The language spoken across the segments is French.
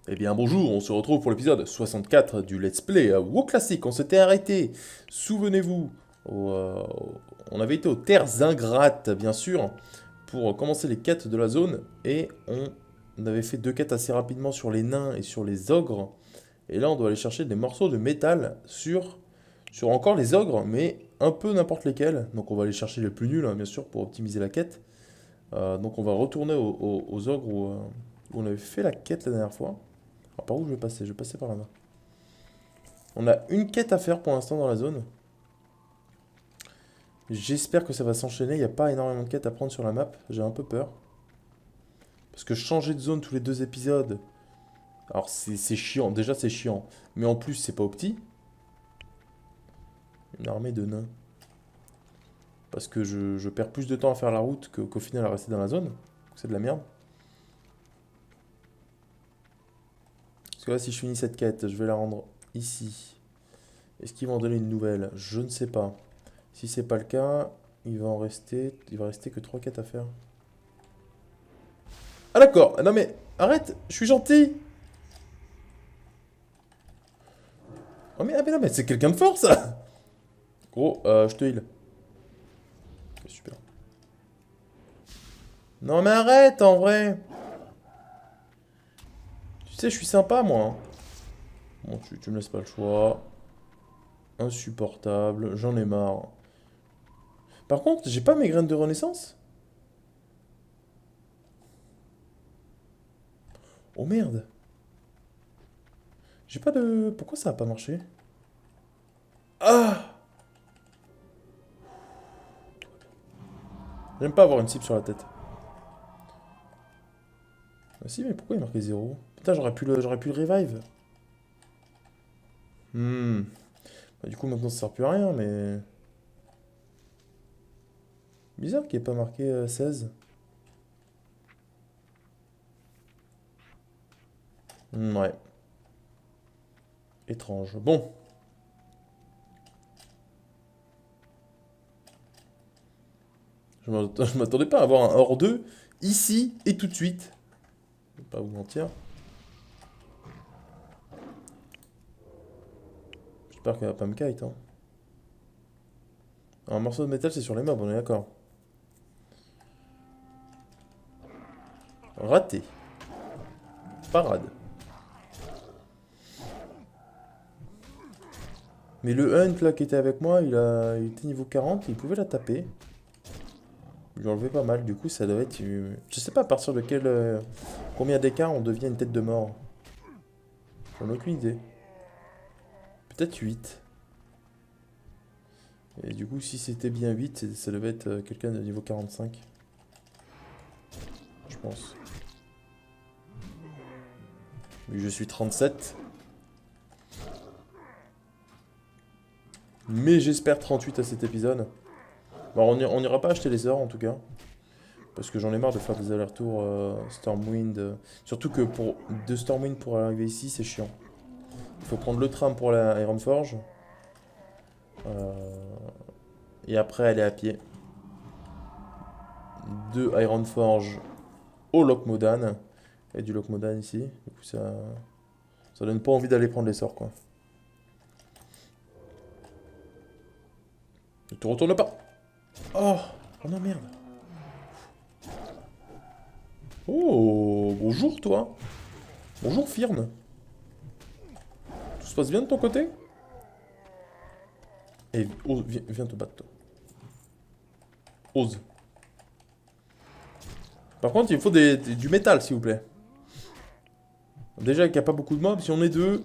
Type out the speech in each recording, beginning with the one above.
Eh bien bonjour, on se retrouve pour l'épisode 64 du Let's Play WoW Classic. On s'était arrêté, souvenez-vous, on avait été aux Terres Ingrates, bien sûr, pour commencer les quêtes de la zone. Et on avait fait deux quêtes assez rapidement sur les nains et sur les ogres. Et là, on doit aller chercher des morceaux de métal sur encore les ogres, mais un peu n'importe lesquels. Donc on va aller chercher les plus nuls, hein, bien sûr, pour optimiser la quête. Donc on va retourner aux ogres où on avait fait la quête la dernière fois. Alors, par où je vais passer? Je vais passer par là-bas. On a une quête à faire pour l'instant dans la zone. J'espère que ça va s'enchaîner. Il n'y a pas énormément de quêtes à prendre sur la map. J'ai un peu peur. Parce que changer de zone tous les 2 épisodes, alors c'est chiant. Déjà c'est chiant. Mais en plus c'est pas opti. Une armée de nains. Parce que je perds plus de temps à faire la route qu'au final à rester dans la zone. C'est de la merde. Parce que là si je finis cette quête, je vais la rendre ici. Est-ce qu'ils vont en donner une nouvelle? Je ne sais pas. Si c'est pas le cas, il va rester que 3 quêtes à faire. Ah d'accord, non mais arrête, je suis gentil. Ah mais non mais c'est quelqu'un de fort ça. Gros, je te heal. Ok, super. Non mais arrête en vrai. Tu sais, je suis sympa moi, hein. Bon, tu me laisses pas le choix. Insupportable, j'en ai marre. Par contre, j'ai pas mes graines de renaissance? Oh merde. J'ai pas de... Pourquoi ça a pas marché? Ah! J'aime pas avoir une cible sur la tête. Ah si, mais pourquoi il marquait 0? Putain, j'aurais pu le revive. Hmm. Bah, du coup, maintenant, ça sert plus à rien, mais... Bizarre qu'il n'y ait pas marqué 16. Ouais. Étrange. Bon. Je m'attendais pas à avoir un hors 2 ici et tout de suite. Je vais pas vous mentir. J'espère qu'elle va pas me kite, hein. Un morceau de métal, c'est sur les mobs, on est d'accord. Raté. Parade. Mais le Hunt là qui était avec moi, il était niveau 40, il pouvait la taper. Je lui enlevais pas mal, du coup ça doit être... Je sais pas à partir de combien d'écart on devient une tête de mort. J'en ai aucune idée. Peut-être 8. Et du coup si c'était bien 8, ça devait être quelqu'un de niveau 45. Je pense. Vu que je suis 37. Mais j'espère 38 à cet épisode. Bon, on n'ira pas acheter les ors en tout cas. Parce que j'en ai marre de faire des allers-retours Stormwind. Surtout que de Stormwind pour arriver ici, c'est chiant. Il faut prendre le tram pour la Ironforge. Euh, et après aller à pied. De Ironforge au Lochmodan. Et du Lochmodan ici. Du coup, ça donne pas envie d'aller prendre les sorts, quoi. Ne te retourne pas. Oh, oh non, merde. Oh, bonjour, toi. Bonjour, Firne. Tout se passe bien de ton côté? Et viens te battre, toi. Ose. Par contre, il faut du métal, s'il vous plaît. Déjà qu'il n'y a pas beaucoup de mobs, si on est deux,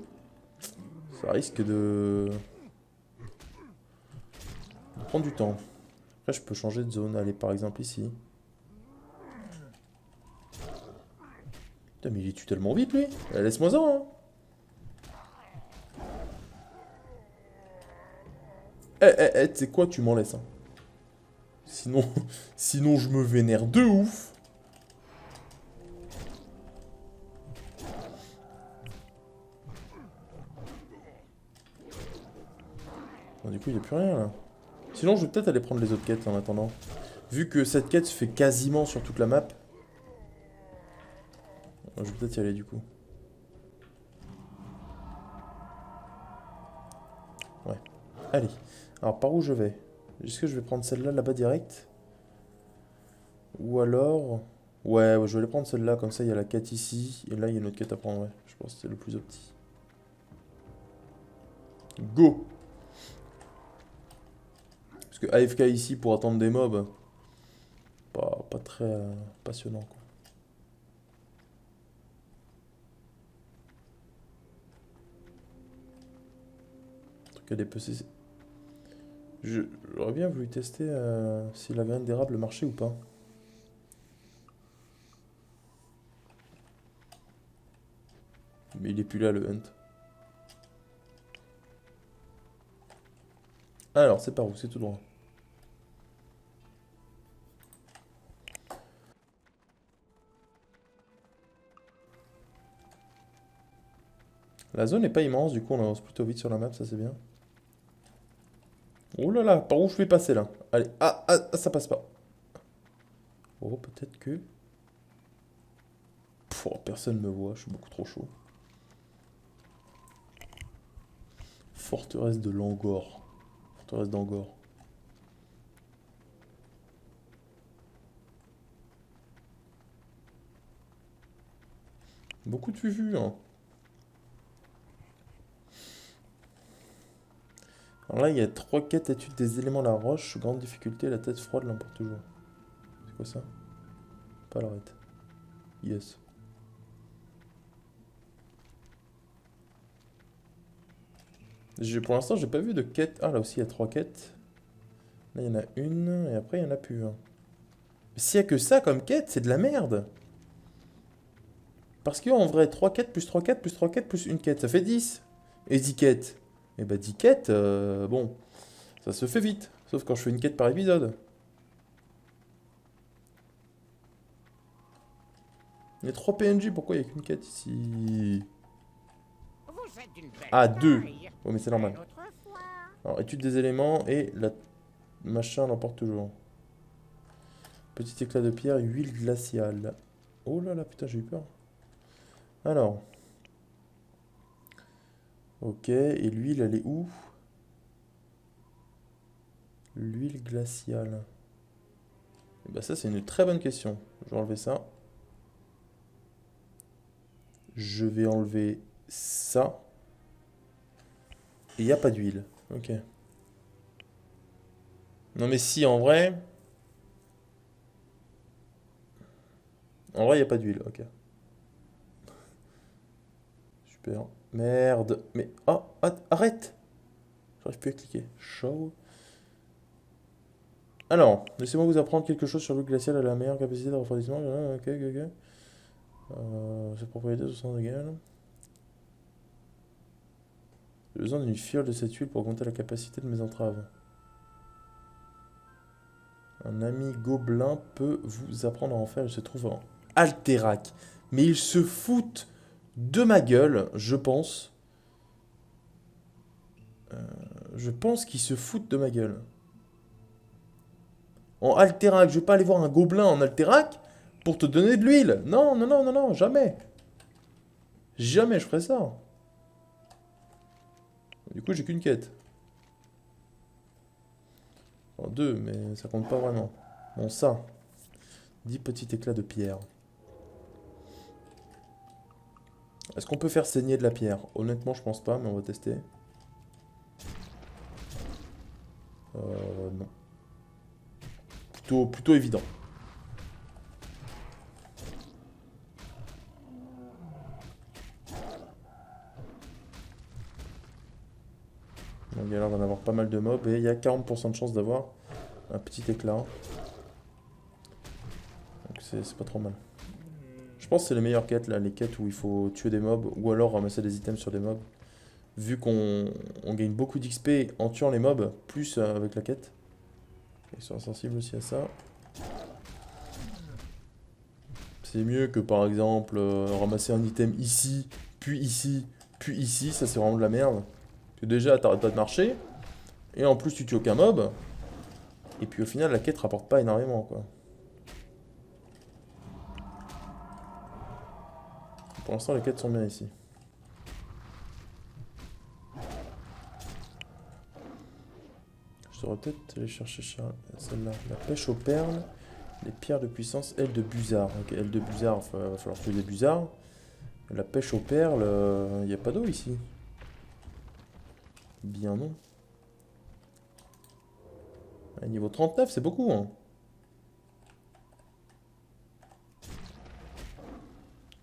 ça risque de prendre du temps. Après, je peux changer de zone. Aller par exemple ici. Putain, mais il est tue tellement vite, lui. Laisse-moi-en, hein. Tu sais quoi, tu m'en laisses, hein. Sinon, sinon je me vénère de ouf. Bon, du coup, il n'y a plus rien, là. Sinon, je vais peut-être aller prendre les autres quêtes en attendant. Vu que cette quête se fait quasiment sur toute la map. Je vais peut-être y aller, du coup. Allez. Alors, par où je vais? Est-ce que je vais prendre celle-là, là-bas, direct? Ou alors... Ouais, ouais, je vais aller prendre celle-là, comme ça, il y a la quête ici. Et là, il y a une autre quête à prendre, ouais. Je pense que c'est le plus opti. Go! Parce que AFK ici, pour attendre des mobs, pas très passionnant, quoi. Truc à dépecer. J'aurais bien voulu tester si la graine d'érable marchait ou pas. Mais il est plus là, le hunt. Alors, c'est par où? C'est tout droit. La zone n'est pas immense, du coup on avance plutôt vite sur la map, ça c'est bien. Oh là là, par où je vais passer là? Allez, ça passe pas. Oh, peut-être que... Pff, oh, personne me voit, je suis beaucoup trop chaud. Forteresse de Langor. Forteresse d'Angor. Beaucoup de vues, hein. Alors là, il y a 3 quêtes études des éléments de la roche. Grande difficulté, la tête froide l'emporte toujours. C'est quoi ça? Pas l'arrête. Yes. Pour l'instant, j'ai pas vu de quête. Ah, là aussi, il y a 3 quêtes. Là, il y en a une, et après, il y en a plus. Hein. S'il y a que ça comme quête, c'est de la merde. Parce qu'en vrai, 3 quêtes plus 3 quêtes plus 3 quêtes plus une quête, ça fait 10. Et 10 quêtes. Et bah 10 quêtes, bon, ça se fait vite. Sauf quand je fais une quête par épisode. Il y a 3 PNJ, pourquoi il n'y a qu'une quête ici? Ah, 2. Oh, mais c'est normal. Alors, étude des éléments et la machin l'emporte toujours. Petit éclat de pierre, huile glaciale. Oh là là, putain, j'ai eu peur. Alors. Ok, et l'huile, elle est où? L'huile glaciale. Et bah ça, c'est une très bonne question. Je vais enlever ça. Je vais enlever ça. Et il n'y a pas d'huile. Ok. Non mais si, en vrai... En vrai, il n'y a pas d'huile. Ok. Super. Merde. Mais... Oh, arrête! J'arrive plus à cliquer. Show. Alors, laissez-moi vous apprendre quelque chose sur l'eau glaciale à la meilleure capacité de refroidissement. Ok, ok, ok. Ses propriétés sont égales. J'ai besoin d'une fiole de cette huile pour augmenter la capacité de mes entraves. Un ami gobelin peut vous apprendre à en faire. Il se trouve en Alterac. Mais ils se foutent de ma gueule, je pense. Je pense qu'ils se foutent de ma gueule. En Alterac, je vais pas aller voir un gobelin en Alterac pour te donner de l'huile. Non, non, non, non, non, jamais. Jamais je ferai ça. Du coup, j'ai qu'une quête. Enfin, 2, mais ça compte pas vraiment. Bon, ça. 10 petits éclats de pierre. Est-ce qu'on peut faire saigner de la pierre? Honnêtement, je pense pas, mais on va tester. Non. Plutôt évident. Donc, il y a l'air d'en avoir pas mal de mobs et il y a 40% de chance d'avoir un petit éclat. Donc c'est pas trop mal. Je pense que c'est les meilleures quêtes là, les quêtes où il faut tuer des mobs ou alors ramasser des items sur des mobs. Vu qu'on gagne beaucoup d'XP en tuant les mobs, plus avec la quête. Ils sont sensibles aussi à ça. C'est mieux que par exemple ramasser un item ici, puis ici, puis ici, ça c'est vraiment de la merde. Parce que déjà t'arrêtes pas de marcher, et en plus tu tues aucun mob, et puis au final la quête rapporte pas énormément quoi. Pour l'instant les quêtes sont bien ici. Je devrais peut-être aller chercher celle-là. La pêche aux perles, les pierres de puissance, aile de busard. Ok, aile de busard, va falloir tuer des busards. La pêche aux perles, il n'y a pas d'eau ici. Bien non. Niveau 39, c'est beaucoup, hein.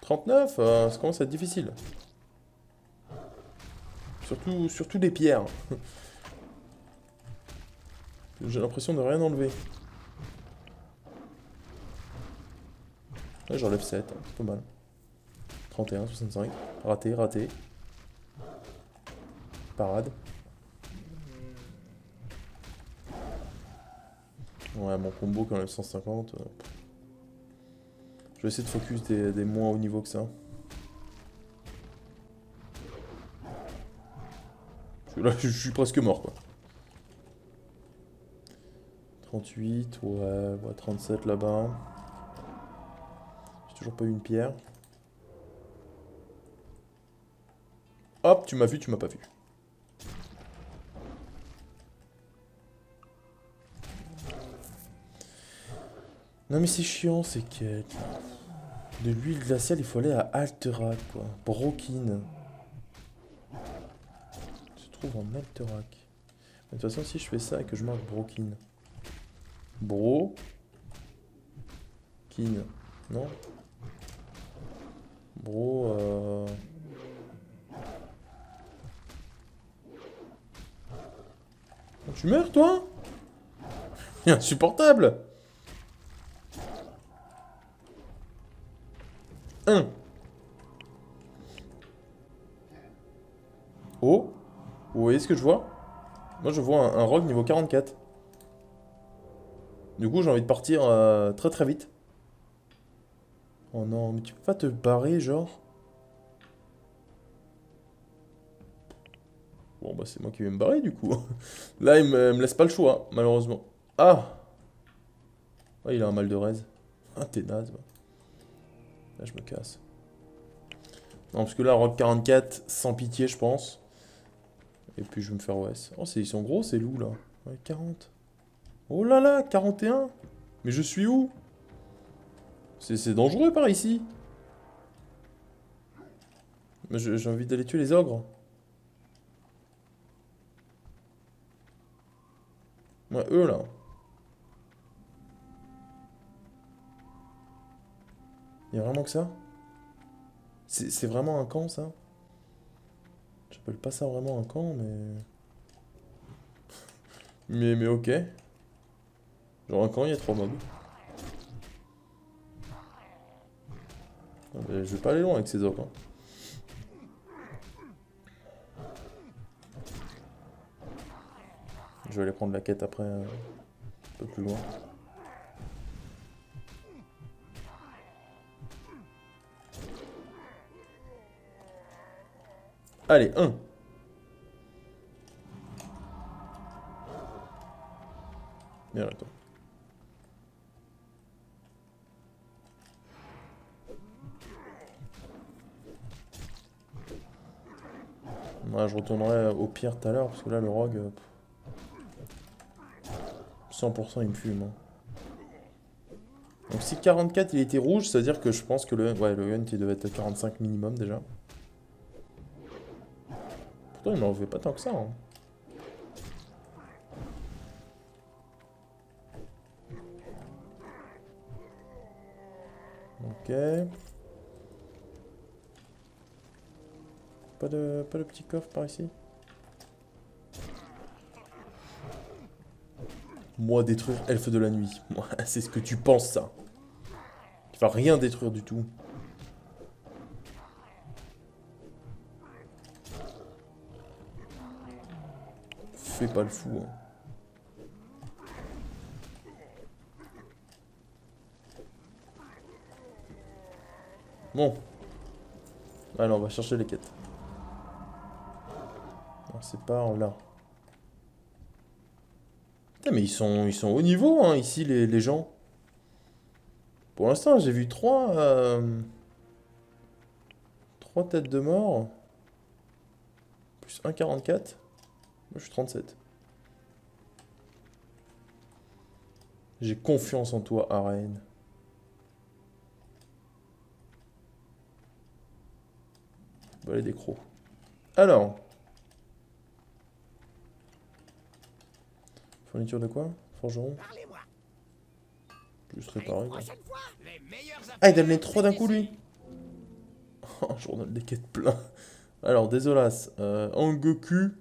39, ça commence à être difficile. Surtout des pierres. J'ai l'impression de rien enlever. Ouais, j'enlève 7, c'est pas mal. 31, 65. Raté, raté. Parade. Ouais, mon combo qui enlève 150. Je vais essayer de focus des moins hauts niveau que ça. Parce que là, je suis presque mort, quoi. 38, ouais, 37 là-bas. J'ai toujours pas eu une pierre. Hop, tu m'as vu, tu m'as pas vu. Non mais c'est chiant ces quêtes. De l'huile glaciale, il faut aller à Alterac, quoi. Brokin. Se trouve en Alterac. De toute façon, si je fais ça et que je marque Brokin. Brokin. Non. Bro, Tu meurs, toi? Insupportable. 1. Oh. Vous voyez ce que je vois? Moi, je vois un rogue niveau 44. Du coup, j'ai envie de partir très très vite. Oh non, mais tu peux pas te barrer, genre? Bon, bah c'est moi qui vais me barrer, du coup. Là, il me laisse pas le choix, malheureusement. Ah! Ah, il a un mal de raise. Ah, t'es naze, va. Là, je me casse. Non, parce que là, rogue 44, sans pitié, je pense. Et puis, je vais me faire OS. Oh, ils sont gros, ces loups, là. Ouais, 40. Oh là là, 41. Mais je suis où? C'est dangereux par ici. Mais j'ai envie d'aller tuer les ogres. Ouais, eux, là. Il y a vraiment que ça? C'est vraiment un camp, ça? J'appelle pas ça vraiment un camp, mais... Mais ok. Genre un camp, il y a 3 mobs. Ah, mais je vais pas aller loin avec ces ogres, hein. Je vais aller prendre la quête après, un peu plus loin. Allez, 1. Viens là, toi. Ouais, je retournerai au pire tout à l'heure, parce que là, le rogue... 100% il me fume, hein. Donc si 44 il était rouge, ça veut dire que je pense que ouais, le hunt il devait être à 45 minimum déjà. Pourtant il m'en fait pas tant que ça, hein. Ok. Pas de petit coffre par ici? Moi détruire elfe de la nuit. Moi, c'est ce que tu penses ça. Tu vas rien détruire du tout. Fais pas le fou, hein. Bon. Allez, on va chercher les quêtes. Alors c'est par là. Putain, mais ils sont haut niveau, hein, ici, les gens. Pour l'instant, j'ai vu 3 têtes de mort. Plus 1,44. Moi, je suis 37. J'ai confiance en toi, arène. Balai des crocs. Alors. Fourniture de quoi? Forgeron. Juste réparer. Ah, il donne les 3 d'un coup, lui. Oh, journal des quêtes plein. Alors, désolas. Angeku.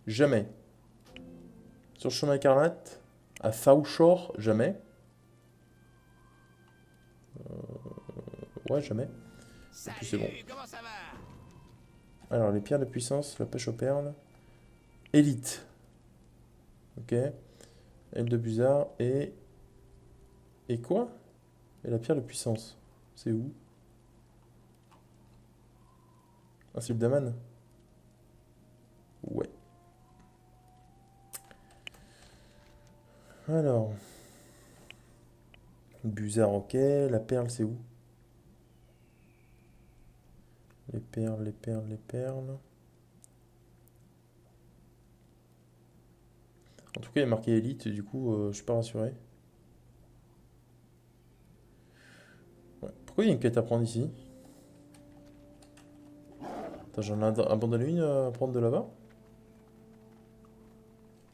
Jamais. Sur le chemin écarlate. À Fauchor. Jamais. Ouais, jamais. Et puis c'est bon. Alors, les pierres de puissance. La pêche aux perles. Élite. Ok. Aile de Buzard. Et... Et quoi? Et la pierre de puissance. C'est où? Un slip d'Aman? Ouais. Alors. Buzard, ok. La perle, c'est où? Les perles, les perles, les perles. En tout cas, il est marqué élite, du coup, je suis pas rassuré. Ouais. Pourquoi il y a une quête à prendre ici? Attends, j'en ai abandonné une à prendre de là-bas?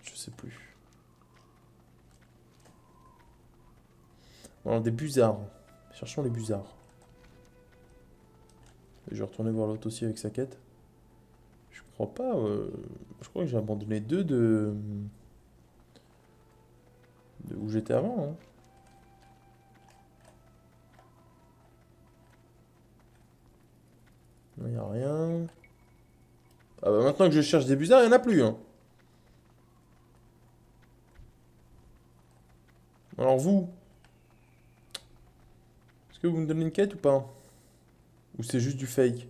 Je sais plus. Alors, des busards. Cherchons les busards. Je vais retourner voir l'autre aussi avec sa quête. Je crois pas. Je crois que j'ai abandonné deux de où j'étais avant, hein. Il n'y a rien. Ah bah maintenant que je cherche des busards, il n'y en a plus, hein. Alors vous, est-ce que vous me donnez une quête ou pas? Ou c'est juste du fake?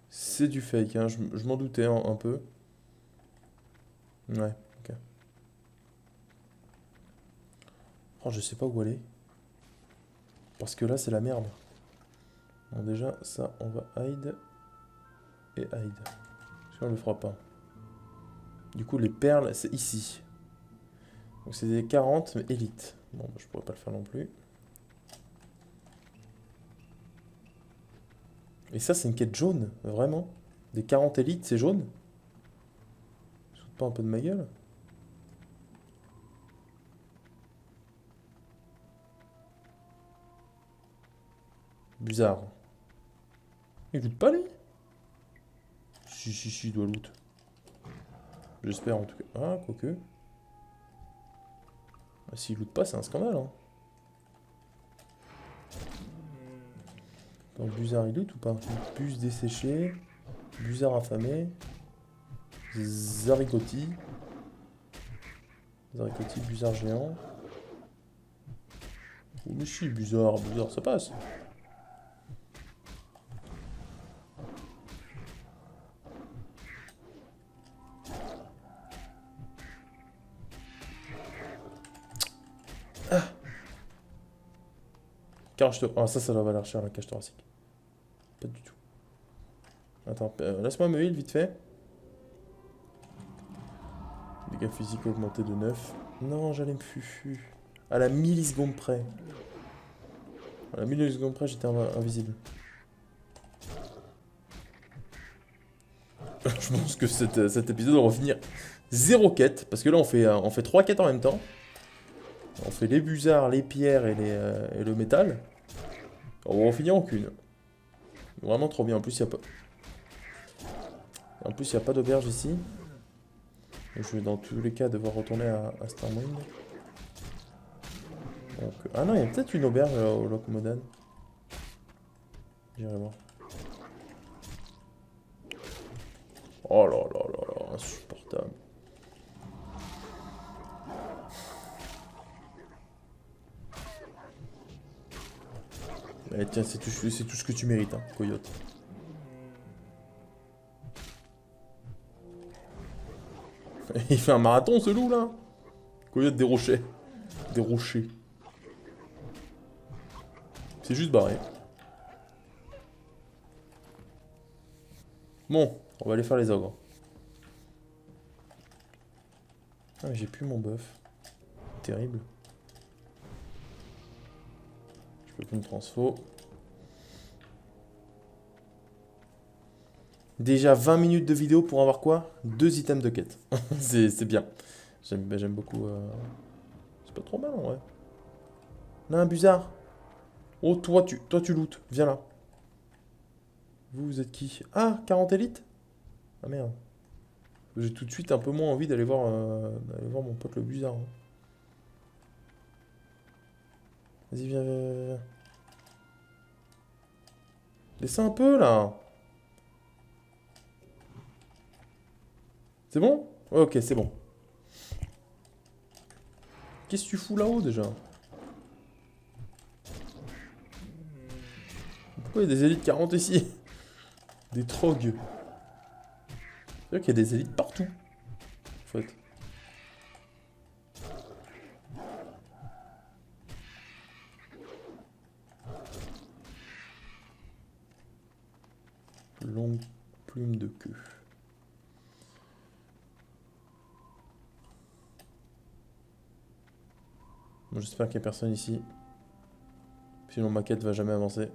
C'est du fake, hein. Je m'en doutais un peu. Ouais, ok. Oh, je sais pas où aller. Parce que là, c'est la merde. Bon, déjà, ça, on va hide. Et hide. Parce qu'on le fera pas. Du coup, les perles, c'est ici. Donc c'est des 40, mais élite. Bon, bah, je pourrais pas le faire non plus. Et ça, c'est une quête jaune, vraiment. Des 40 élites, c'est jaune? Je saute pas un peu de ma gueule? Bizarre. Il loot pas, lui? Si, il doit loot. J'espère, en tout cas. Ah, quoique. Ah, s'il loot pas, c'est un scandale, hein. Donc, Buzard, il loot ou pas? Buse desséché. Buzard affamé. Zarigotti. Zarigotti, Buzard géant. Oh, mais si, Buzard, ça passe. Cage Ah, ça doit valoir cher la cage thoracique. Pas du tout. Attends, laisse-moi me heal vite fait. Dégâts physiques augmentés de 9. Non, j'allais me fufu. À la milliseconde près. À la milliseconde près, j'étais invisible. Je pense que cet épisode, on va finir zéro quête. Parce que là, on fait 3 quêtes en même temps. On fait les busards, les pierres et le métal. On va en finir aucune. Vraiment trop bien. En plus, il n'y a pas... En plus, il n'y a pas d'auberge ici. Donc, je vais dans tous les cas devoir retourner à Stormwind. Donc, ah non, il y a peut-être une auberge au Locomodan. J'irai voir. Oh là là là là, insupportable. Allez, tiens, c'est tout ce que tu mérites, hein, coyote. Il fait un marathon, ce loup, là. Coyote des rochers. Des rochers. C'est juste barré. Bon, on va aller faire les ogres. Ah, mais j'ai plus mon bœuf. terrible. Je peux plus me transfo. Déjà 20 minutes de vidéo pour avoir quoi? 2 items de quête. C'est bien. J'aime beaucoup. C'est pas trop mal en vrai. Là, un busard. Oh, toi, tu lootes. Viens là. Vous êtes qui? Ah, 40 élites? Ah merde. J'ai tout de suite un peu moins envie d'aller voir mon pote le busard, hein. Vas-y, viens. Laisse un peu là. C'est bon? Ouais, ok, c'est bon. Qu'est-ce que tu fous là-haut déjà? Pourquoi il y a des élites 40 ici? Des trogs. C'est-à-dire qu'il y a des élites partout. En fait. Longue plume de queue. Bon, j'espère qu'il n'y a personne ici. Sinon ma quête va jamais avancer.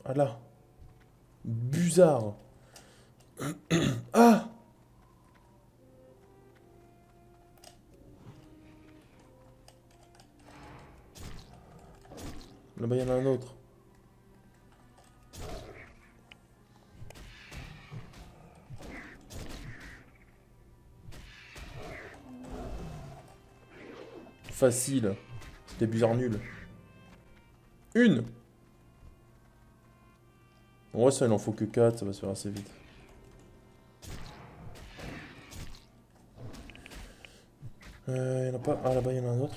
Ah là. Busard. Ah. Là-bas, il y en a un autre. Facile. C'est des busards nuls. Une. En vrai, ça, il en faut que 4, ça va se faire assez vite. Il y en a pas. Ah, là-bas, il y en a un autre.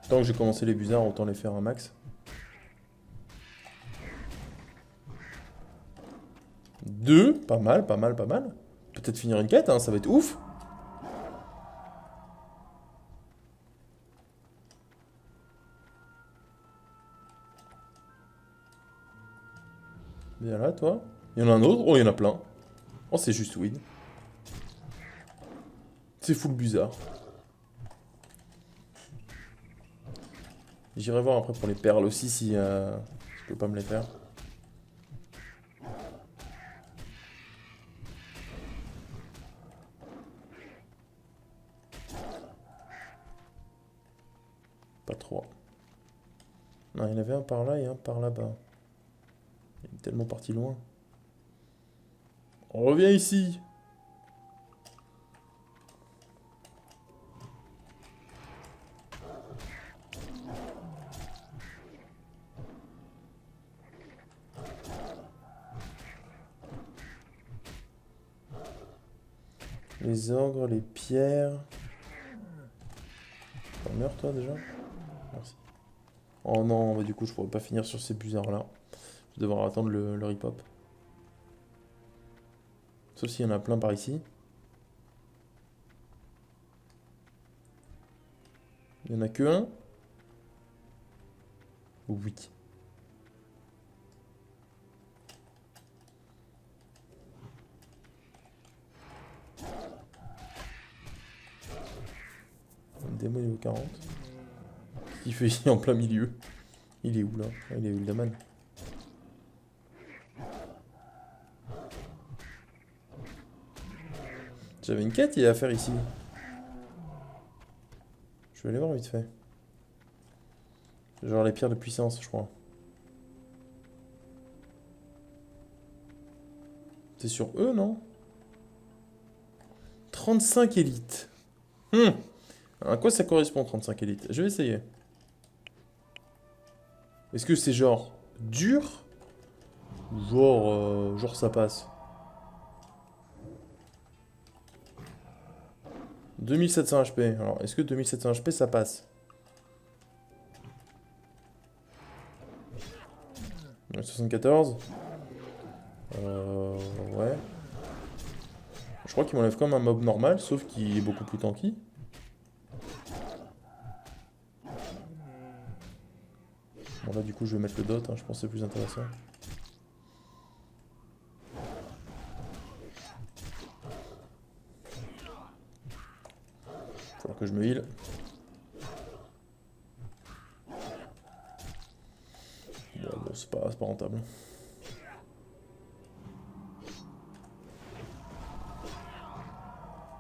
Tant que j'ai commencé les busards, autant les faire un max. 2, pas mal. Peut-être finir une quête, hein, ça va être ouf. Viens là, toi. Il y en a un autre. Oh, il y en a plein. Oh, c'est juste win. C'est full bizarre. J'irai voir après pour les perles aussi si je peux pas me les faire. Pas trop. Non, il y en avait un par là et un par là-bas. Il est tellement parti loin. On revient ici. Les ogres, les pierres. T'en meurs toi déjà? Merci. Oh non, bah, du coup je pourrais pas finir sur ces busards là. Je vais devoir attendre le rip-hop. Sauf s'il y en a plein par ici. Il y en a que un? Oui. Un démo niveau 40. Qu'est-ce qu'il fait ici en plein milieu? Il est où là? Ah, il est Uldaman. J'avais une quête à faire ici. Je vais aller voir vite fait. Genre les pierres de puissance, je crois. C'est sur eux, non? 35 élites. À quoi ça correspond, 35 élites? Je vais essayer. Est-ce que c'est genre dur? Genre ça passe. 2700 HP. Alors, est-ce que 2700 HP ça passe? 74. Ouais. Je crois qu'il m'enlève comme un mob normal, sauf qu'il est beaucoup plus tanky. Bon là du coup je vais mettre le dot, hein, je pense que c'est plus intéressant. que je me heal. Bon, c'est pas rentable.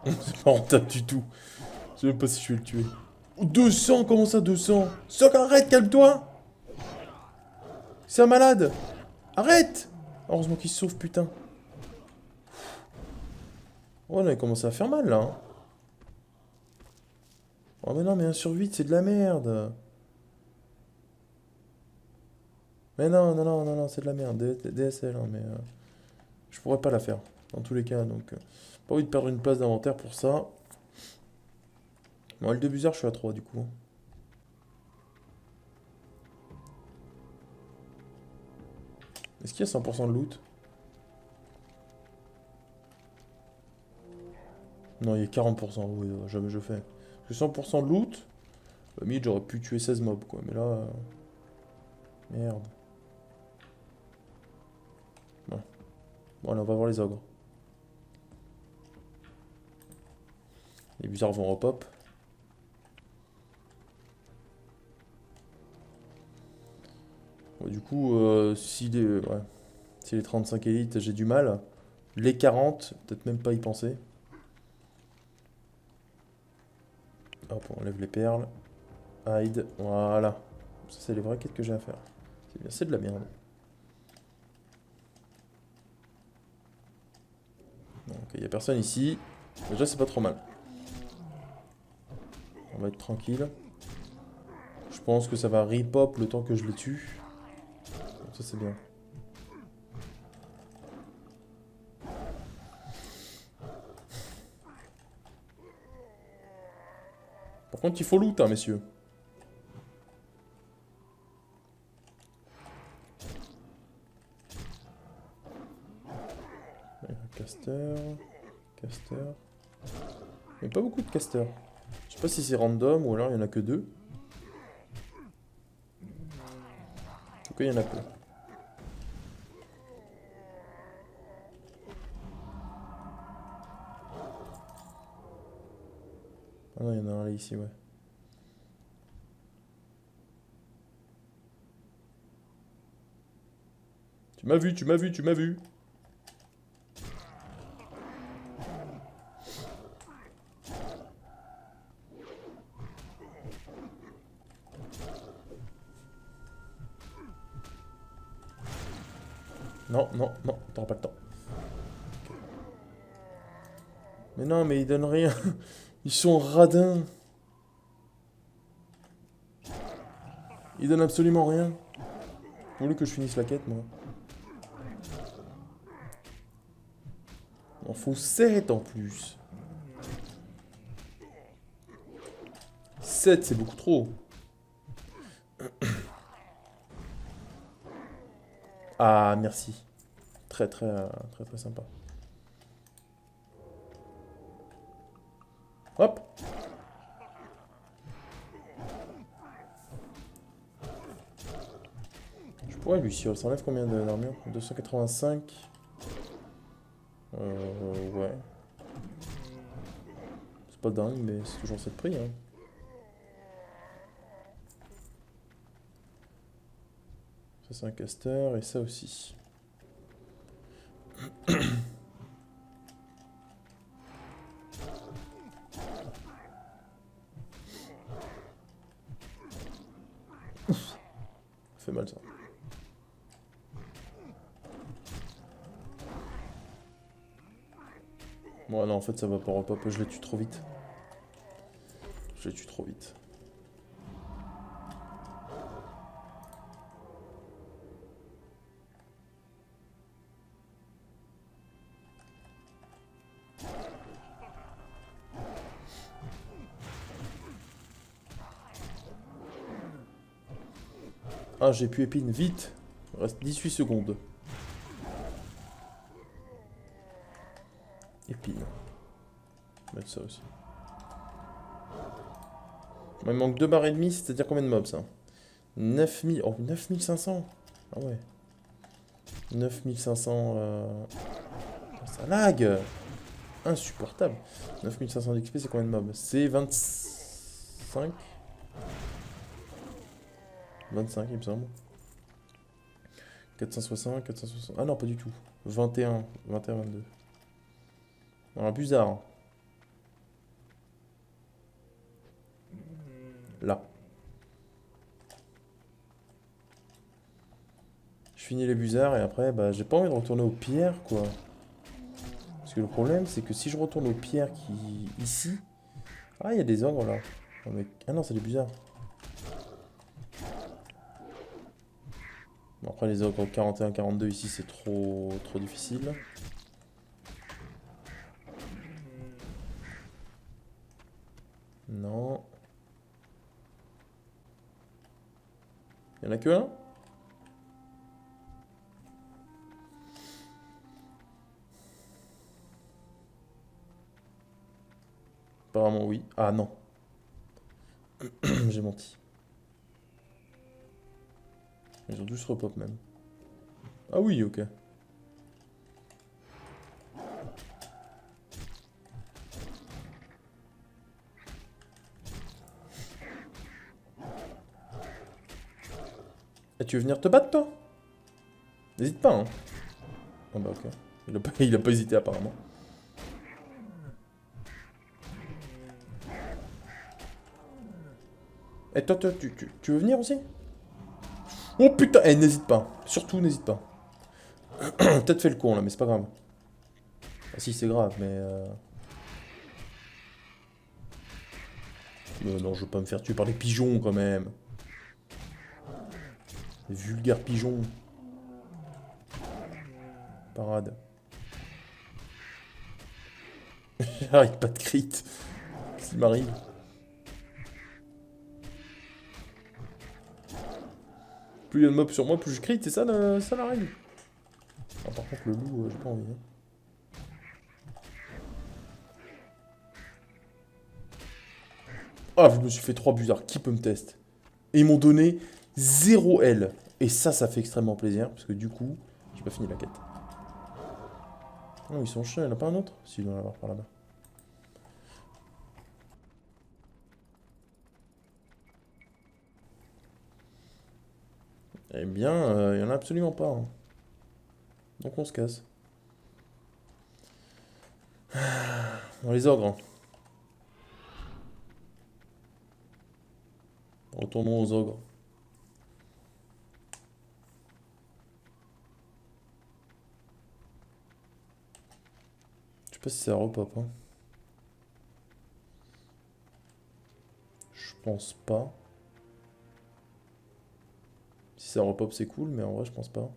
C'est pas rentable du tout. Je sais même pas si je vais le tuer. 200, comment ça 200? Soc, arrête, calme-toi. C'est un malade. Arrête. Heureusement qu'il se sauve, putain. Oh, on a commencé à faire mal, là. Hein. Oh, mais non, mais 1 sur 8, c'est de la merde. Mais non, non, non, non, non, c'est de la merde. DSL, hein, mais... je pourrais pas la faire, dans tous les cas, donc... pas envie de perdre une place d'inventaire pour ça. Bon, le débuzard, je suis à 3, du coup. Est-ce qu'il y a 100% de loot? Non, il y a 40%, oui, jamais je fais. Parce que 100% de loot, limite, j'aurais pu tuer 16 mobs, quoi. Mais là... merde. Ouais. Bon, allez, on va voir les ogres. Les bizarres vont repop. Bon, du coup, si les 35 élites, j'ai du mal. Les 40, peut-être même pas y penser. Hop, on enlève les perles. Hide, voilà. Ça, c'est les vraies quêtes que j'ai à faire. C'est bien, c'est de la merde. Donc, il n'y a personne ici. Déjà, c'est pas trop mal. On va être tranquille. Je pense que ça va repop le temps que je les tue. Donc, ça, c'est bien. Par contre, il faut loot, hein, messieurs. Caster. Caster. Il n'y a pas beaucoup de casters. Je sais pas si c'est random ou alors il y en a que 2. En tout cas, il y en a peu. Ah non, il y en a un là ici, ouais. Tu m'as vu, tu m'as vu, tu m'as vu. Non, non, non, t'auras pas le temps. Mais non, mais ils donnent rien. Ils sont radins. Ils donnent absolument rien. Vous voulez que je finisse la quête, moi? Il en faut 7 en plus. 7, c'est beaucoup trop. Ah, merci. Très, très, très, très sympa. Hop. Je pourrais lui, si ça enlève combien d'armure? 285. Ouais. C'est pas dingue, mais c'est toujours ça de prix, hein. Ça, c'est un caster, et ça aussi. Ça fait mal, ça. Bon, non, en fait, ça va pas repop. Je les tue trop vite. Je les tue trop vite. Ah, j'ai pu épine, vite. Il reste 18 secondes. Épine. On va mettre ça aussi. Il me manque 2 barres et demi, c'est-à-dire combien de mobs, ça? 9000. Oh, 9500. Ah ouais. 9500. Ça lag. Insupportable. 9500 d'XP, c'est combien de mobs? C'est 20... 25. 25, il me semble. 460, 460. Ah non, pas du tout. 21, 21, 22. Alors, bizarre. Là. Je finis les busards et après, bah, j'ai pas envie de retourner aux pierres, quoi. Parce que le problème, c'est que si je retourne aux pierres qui... ici... Ah, il y a des ogres, là. Oh, mais... Ah non, c'est des busards. Bon, après, les ogres 41, 42, ici, c'est trop difficile. Non. Il y en a que un? Apparemment, oui. Ah non. J'ai menti. Ils ont tous repop même. Ah oui, ok. Et tu veux venir te battre, toi? N'hésite pas, hein. Ah bah ok. Il a pas hésité, apparemment. Et toi, tu veux venir aussi? Oh putain, eh, n'hésite pas. Surtout, n'hésite pas. Peut-être fait le con, là, mais c'est pas grave. Ah si, c'est grave, mais... non, je veux pas me faire tuer par les pigeons, quand même. Les vulgaires pigeons. Parade. J'arrive pas de crit. Qu'est-ce qui m'arrive? Plus il y a de mobs sur moi, plus je crit, c'est ça, ça la règle. Ah, par contre, le loup, j'ai pas envie. Hein. Ah, je me suis fait 3 busards. Qui peut me tester? Et ils m'ont donné 0 L. Et ça fait extrêmement plaisir. Parce que du coup, j'ai pas fini la quête. Oh, ils sont chiants. Il n'y en a pas un autre? Si, il doit en avoir par là-bas. Eh bien, il n'y en a absolument pas. Hein. Donc on se casse. Dans les ogres. Hein. Retournons aux ogres. Je sais pas si ça repop. Hein. Je pense pas. Si ça repop, c'est cool, mais en vrai, je pense pas.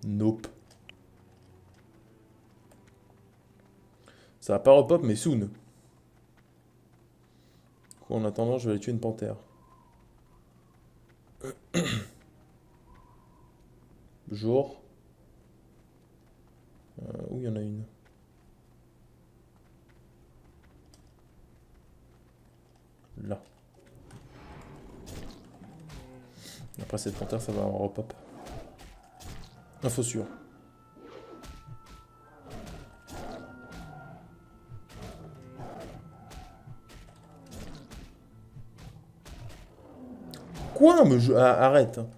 Nope. Ça va pas repop, mais soon. Du coup, en attendant, je vais aller tuer une panthère. Jour. Où il y en a une? Là. Après cette panthère, ça va en repop. Info sûre. Quoi? Mais arrête. Hein.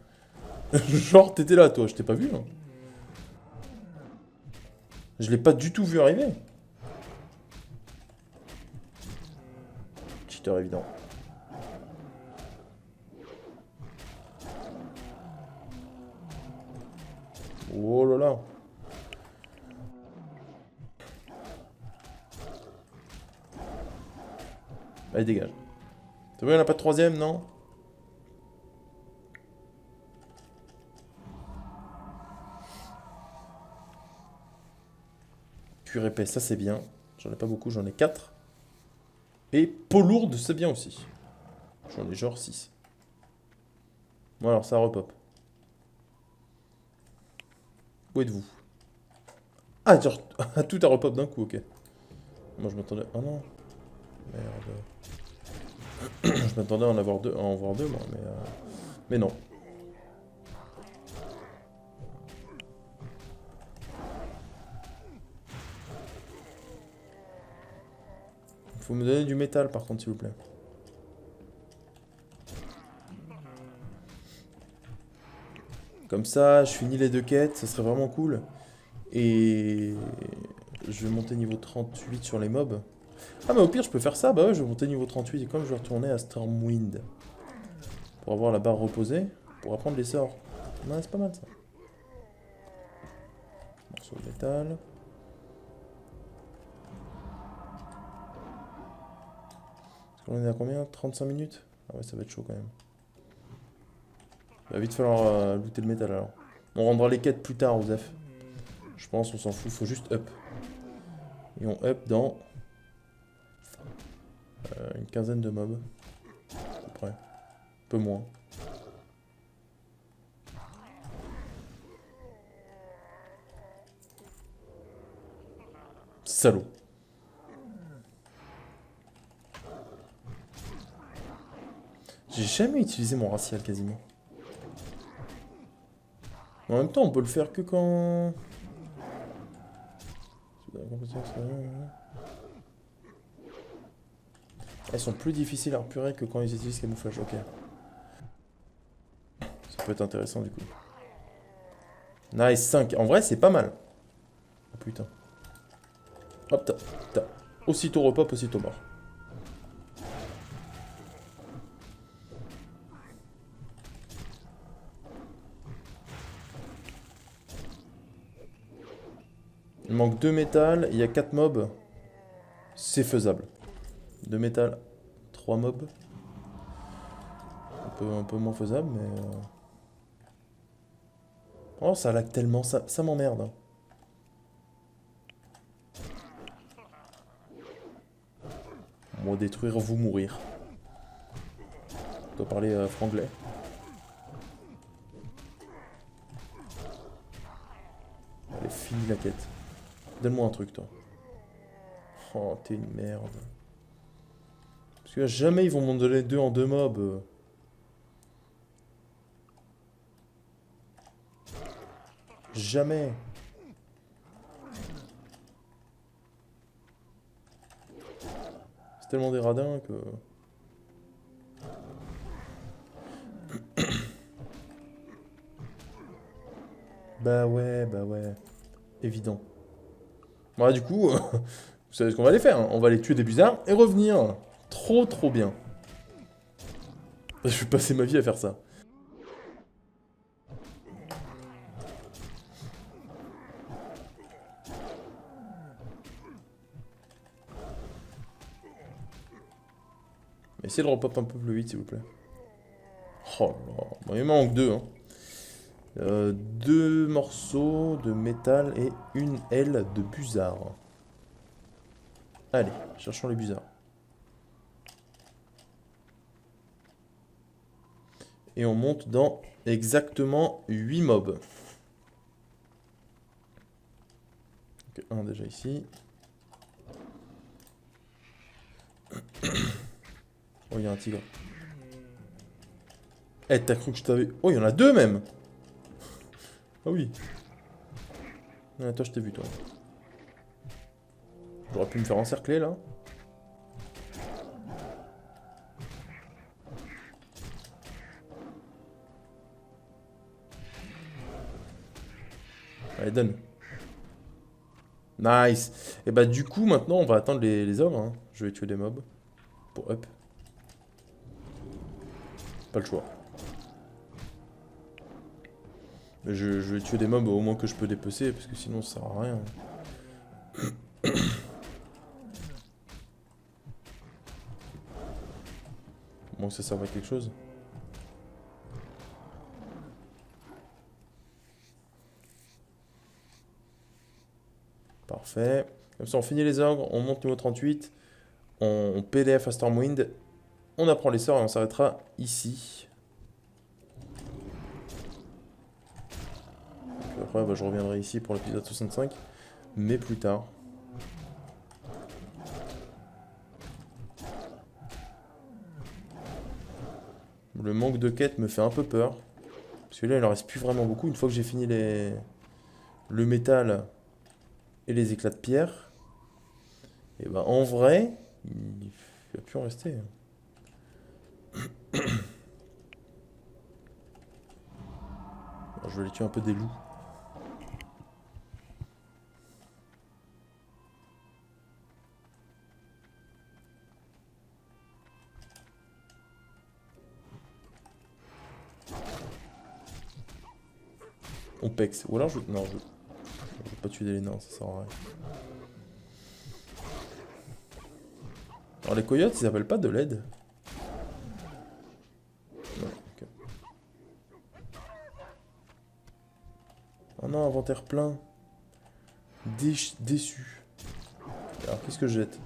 Genre, t'étais là, toi. Je t'ai pas vu. Hein. Je l'ai pas du tout vu arriver. Cheater évident. Oh là là. Allez, dégage. C'est vrai, il n'y en a pas de troisième, non? Cuir épais, ça c'est bien. J'en ai pas beaucoup, j'en ai 4. Et peau lourde, c'est bien aussi. J'en ai genre 6. Bon alors, ça repop. Où êtes-vous? Ah, genre, tout a repop d'un coup, ok. Moi je m'attendais... Oh non. Merde. Je m'attendais à en voir deux, moi, mais non. Faut me donner du métal par contre, s'il vous plaît. Comme ça, je finis les 2 quêtes, ça serait vraiment cool. Et je vais monter niveau 38 sur les mobs. Ah mais au pire je peux faire ça, bah ouais je vais monter niveau 38 et comme je vais retourner à Stormwind pour avoir la barre reposée, pour apprendre les sorts. Non c'est pas mal ça. Morceau de métal. On est à combien? 35 minutes? Ah ouais ça va être chaud quand même. Il va vite falloir looter le métal alors. On rendra les quêtes plus tard aux F. Je pense on s'en fout, faut juste up. Et on up dans une quinzaine de mobs. À peu près. Un peu moins. Salaud. J'ai jamais utilisé mon racial quasiment. En même temps, on peut le faire que quand... Elles sont plus difficiles à repurer que quand ils utilisent camouflage. Ok. Ça peut être intéressant du coup. Nice, 5. En vrai, c'est pas mal. Oh putain. Hop, t'as. Aussitôt repop, aussitôt mort. Il manque 2 métal, il y a 4 mobs. C'est faisable. 2 métal, 3 mobs. Un peu moins faisable, mais... Oh, ça lag tellement, ça m'emmerde. Hein. Moi, détruire, vous mourir. Je dois parler franglais. Allez, finis la quête. Donne-moi un truc, toi. Oh, t'es une merde. Parce que jamais ils vont m'en donner 2 en 2 mobs. Jamais. C'est tellement des radins que... Bah ouais. Évident. Voilà, du coup, vous savez ce qu'on va aller faire. Hein. On va aller tuer des bizarres et revenir. Trop bien. Je vais passer ma vie à faire ça. Essayez de repop un peu plus vite, s'il vous plaît. Oh là là. Bon, il me manque 2. Hein. 2 morceaux de métal et une aile de busard. Allez, cherchons les busards. Et on monte dans exactement 8 mobs. Donc, un déjà ici. Oh, il y a un tigre. Eh, t'as cru que je t'avais... Oh, il y en a 2 même. Ah oui. Ah, toi, je t'ai vu, toi. J'aurais pu me faire encercler, là. Allez, donne. Nice. Et bah, du coup, maintenant, on va attendre les ogres. Hein. Je vais tuer des mobs. Pour up. Pas le choix. Mais je vais tuer des mobs au moins que je peux dépecer, parce que sinon, ça sert à rien. Au moins que ça serve à quelque chose. Parfait. Comme ça, on finit les ogres, on monte niveau 38, on PDF à Stormwind, on apprend les sorts et on s'arrêtera ici. Puis après, bah, je reviendrai ici pour l'épisode 65, mais plus tard. Le manque de quête me fait un peu peur. Parce que là, il en reste plus vraiment beaucoup. Une fois que j'ai fini le métal et les éclats de pierre, et ben en vrai, Il va plus en rester. Alors, je vais aller tuer un peu des loups. On pex. Ou alors je... Non, je vais pas tuer des nains, ça sert à rien. Alors les coyotes, ils appellent pas de l'aide. Non, ok. Oh non, inventaire plein. Déçu. Alors qu'est-ce que je jette?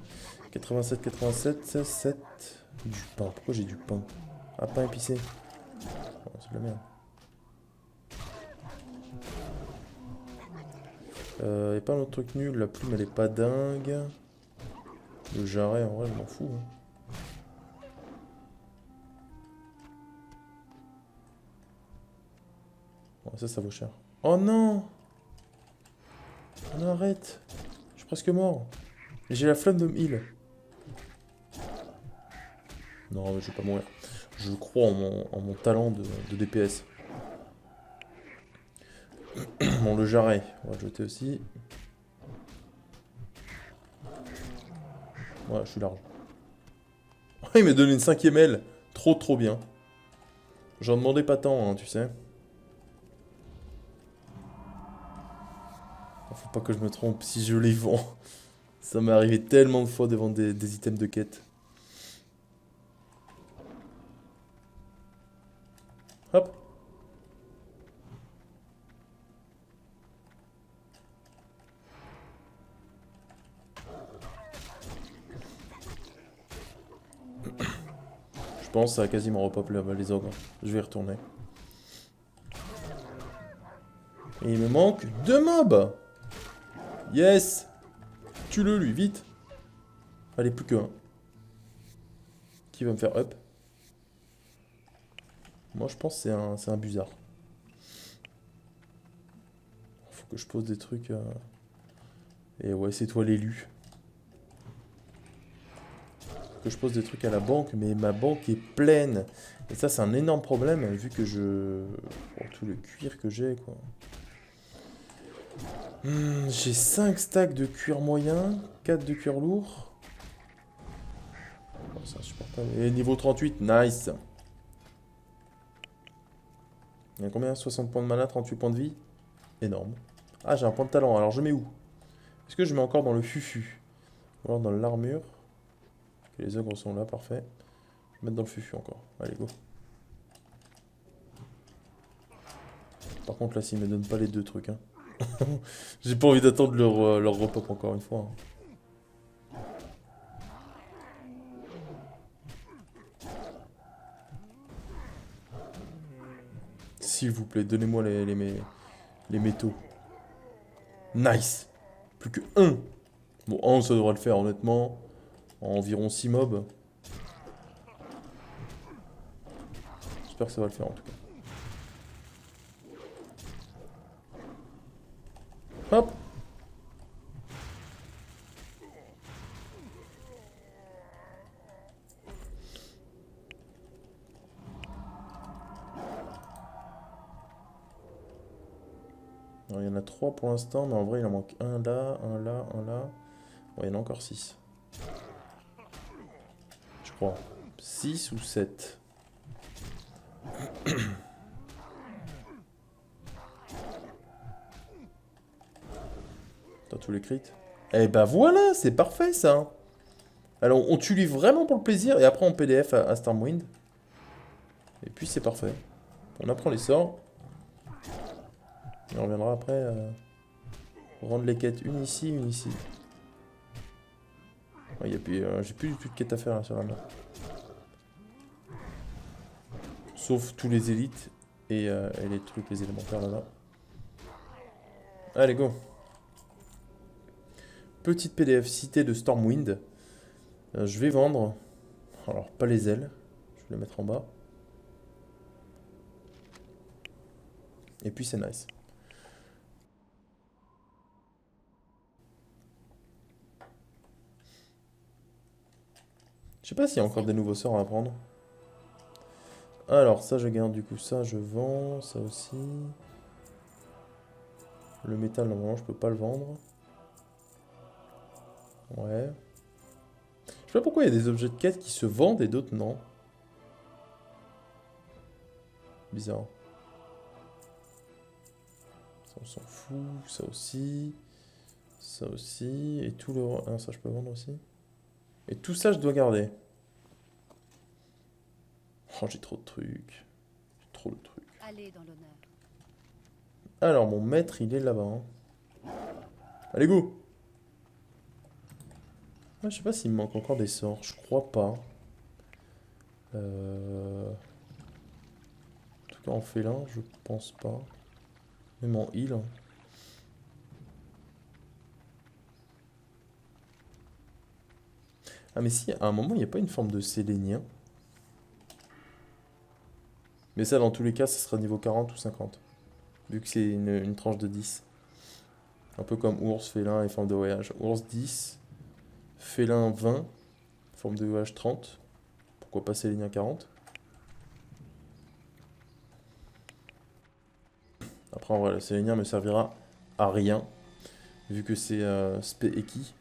87, 87, 16, 7. Du pain. Pourquoi j'ai du pain? Ah, pain épicé. Oh, c'est de la merde. Y'a pas un autre truc nul, la plume elle est pas dingue. Le jarret en vrai je m'en fous. Bon, ça vaut cher. Oh non! Oh non, arrête! Je suis presque mort. J'ai la flamme de me heal. Non mais je vais pas mourir. Je crois en mon talent de DPS. Bon, le jarret, on va le jeter aussi. Ouais, je suis large. Il m'a donné une 5ème aile. Trop bien. J'en demandais pas tant, hein, tu sais. Faut pas que je me trompe si je les vends. Ça m'est arrivé tellement de fois de vendre des items de quête. Hop. Je pense que ça a quasiment repop les ogres. Je vais y retourner. Et il me manque 2 mobs. Yes. Tue-le lui, vite. Allez, plus que 1. Qui va me faire up? Moi je pense que c'est un busard. Faut que je pose des trucs. Et ouais, c'est toi l'élu. Faut que je pose des trucs à la banque, mais ma banque est pleine. Et ça c'est un énorme problème vu que je... Oh, tout le cuir que j'ai quoi. J'ai 5 stacks de cuir moyen, 4 de cuir lourd. Oh, c'est insupportable. Et niveau 38, nice. Il y a combien? 60 points de mana, 38 points de vie. Énorme. Ah, j'ai un point de talent, alors je mets où? Est-ce que je mets encore dans le fufu? Ou alors dans l'armure? Ok, les ogres sont là, parfait. Je vais mettre dans le fufu encore. Allez, go. Par contre, là, s'ils me donnent pas les deux trucs, hein. J'ai pas envie d'attendre leur repop encore une fois, hein. S'il vous plaît, donnez-moi les métaux. Nice. Plus que 1. Bon, 1, ça devrait le faire, honnêtement. Environ 6 mobs. J'espère que ça va le faire, en tout cas. Hop. Alors, il y en a 3 pour l'instant, mais en vrai, il en manque un là, un là, un là. Ouais, il y en a encore 6. Je crois. 6 ou 7. T'as tous les crits. Eh ben voilà, c'est parfait ça. Alors, on tue lui vraiment pour le plaisir, et après on PDF à Stormwind. Et puis c'est parfait. On apprend les sorts. Et on reviendra après rendre les quêtes, une ici, une ici. Ouais, j'ai plus du tout de quêtes à faire là, sur la map. Sauf tous les élites et les trucs, les élémentaires là-bas. Allez, go. Petite PDF cité de Stormwind. Je vais vendre. Alors, pas les ailes. Je vais les mettre en bas. Et puis c'est nice. sais pas s'il y a encore des nouveaux sorts à apprendre. Alors, ça, je garde du coup. Ça, je vends. Ça aussi. Le métal, normalement, je peux pas le vendre. Ouais. Je sais pas pourquoi il y a des objets de quête qui se vendent et d'autres non. Bizarre. Ça, on s'en fout. Ça aussi. Ça aussi. Et tout le... Ah, ça, je peux vendre aussi. Et tout ça, je dois garder. Oh, j'ai trop de trucs. J'ai trop de trucs. Allez dans l'honneur. Alors, mon maître, il est là-bas. Hein. Allez, go! Ah, je sais pas s'il me manque encore des sorts. Je crois pas. En tout cas, en félin, je pense pas. Même en heal. Hein. Ah, mais si, à un moment, il n'y a pas une forme de sélénien. Mais ça, dans tous les cas, ça sera niveau 40 ou 50. Vu que c'est une tranche de 10. Un peu comme ours, félin et forme de voyage. Ours 10, félin 20, forme de voyage 30. Pourquoi pas sélénien 40? Après, en vrai, le sélénien me servira à rien. Vu que c'est spé Eki.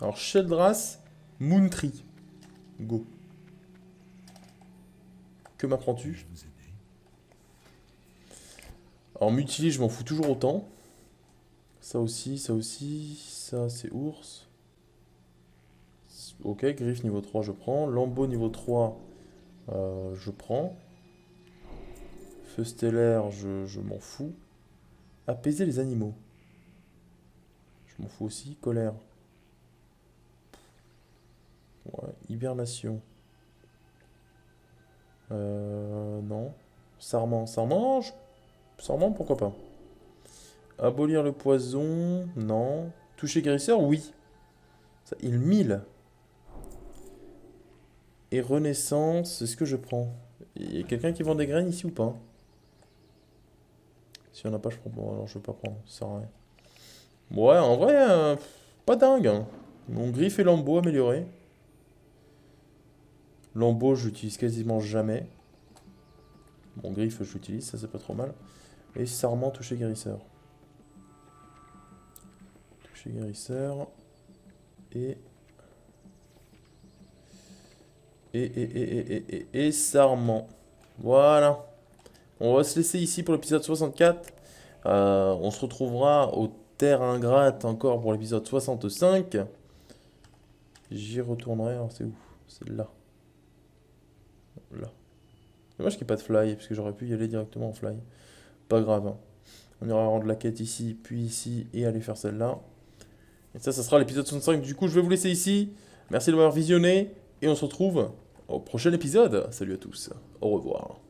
Alors, Sheldras, Moontree. Go. Que m'apprends-tu? Alors, Mutili, je m'en fous toujours autant. Ça aussi, ça aussi. Ça, c'est ours. Ok, griffe niveau 3, je prends. Lambeau niveau 3, je prends. Feu stellaire, je m'en fous. Apaiser les animaux. Je m'en fous aussi. Colère. Ouais, hibernation. Non. Sarment. Sarment, Sarment, pourquoi pas. Abolir le poison, non. Toucher guérisseur, oui. Ça, il 1000. Et renaissance, est-ce que je prends? Il y a quelqu'un qui vend des graines ici ou pas? Si on n'a pas, je prends pas. Alors je vais pas prendre, ça sert à rien. Ouais, en vrai, pas dingue. Hein. Mon griffe et lambeau amélioré. Lambeau, je l'utilise quasiment jamais. Mon griffe, je l'utilise, ça c'est pas trop mal. Et sarment, toucher guérisseur. Toucher guérisseur. Et... Et sarment. Voilà. On va se laisser ici pour l'épisode 64. On se retrouvera aux Terres Ingrates encore pour l'épisode 65. J'y retournerai. Alors c'est où? C'est là. Là. Dommage qu'il n'y ait pas de fly, parce que j'aurais pu y aller directement en fly. Pas grave. Hein. On ira rendre la quête ici, puis ici, et aller faire celle-là. Et ça sera l'épisode 65. Du coup, je vais vous laisser ici. Merci de m'avoir visionné. Et on se retrouve au prochain épisode. Salut à tous. Au revoir.